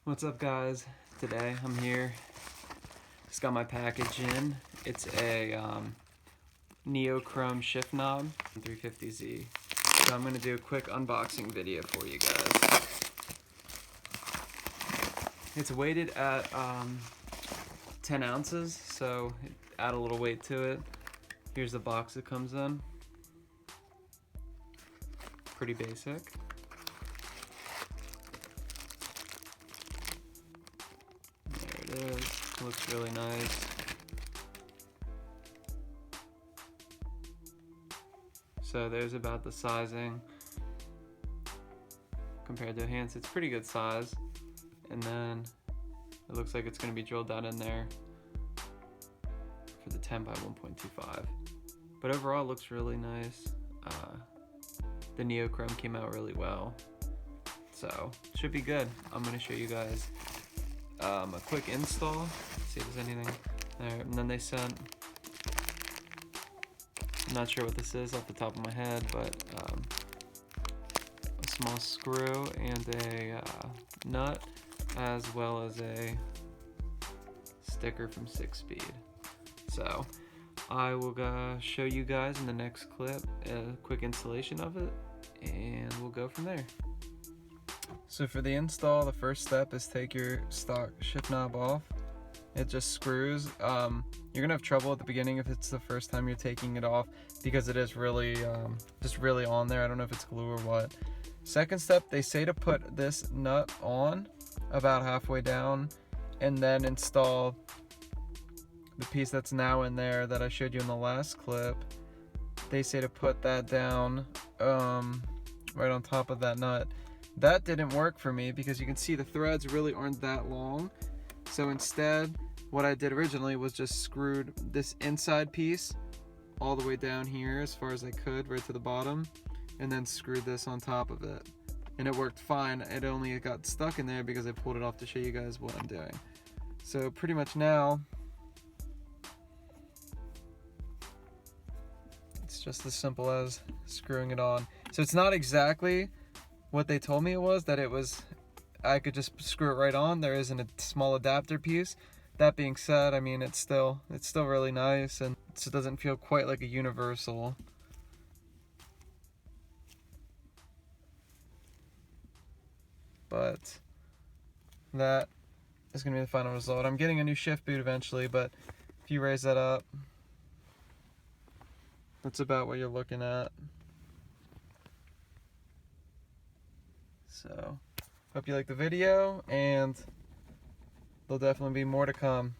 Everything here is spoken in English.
What's up, guys? Today I'm here, just got my package in. It's a Neochrome shift knob 350Z. So I'm going to do a quick unboxing video for you guys. It's weighted at 10 ounces, so add a little weight to it. Here's the box it comes in. Pretty basic. There it is. Looks really nice. So there's about the sizing compared to a hand. It's pretty good size. And then it looks like it's going to be drilled down in there for the 10 by 1.25. But overall, it looks really nice. The Neochrome came out really well, so should be good. I'm going to show you guys a quick install, see if there's anything there. And then they sent, I'm not sure what this is off the top of my head, but a small screw and a nut, as well as a sticker from Sickspeed. So I will show you guys in the next clip a quick installation of it, and we'll go from there. So for the install, the first step is take your stock shift knob off. It just screws. You're gonna have trouble at the beginning if it's the first time you're taking it off, because it is really just really on there. I don't know if it's glue or what. Second step, they say to put this nut on about halfway down and then install the piece that's now in there that I showed you in the last clip. They say to put that down right on top of that nut. That didn't work for me because you can see the threads really aren't that long. So instead, what I did originally was just screwed this inside piece all the way down here as far as I could, right to the bottom, and then screwed this on top of it. And it worked fine. It only got stuck in there because I pulled it off to show you guys what I'm doing. So pretty much now, it's just as simple as screwing it on. So it's not exactly what they told me it was, that it was, I could just screw it right on. There isn't a small adapter piece. That being said, I mean, it's still really nice, and it doesn't feel quite like a universal. But that is gonna be the final result. I'm getting a new shift boot eventually, but if you raise that up, that's about what you're looking at. So, hope you like the video, and there'll definitely be more to come.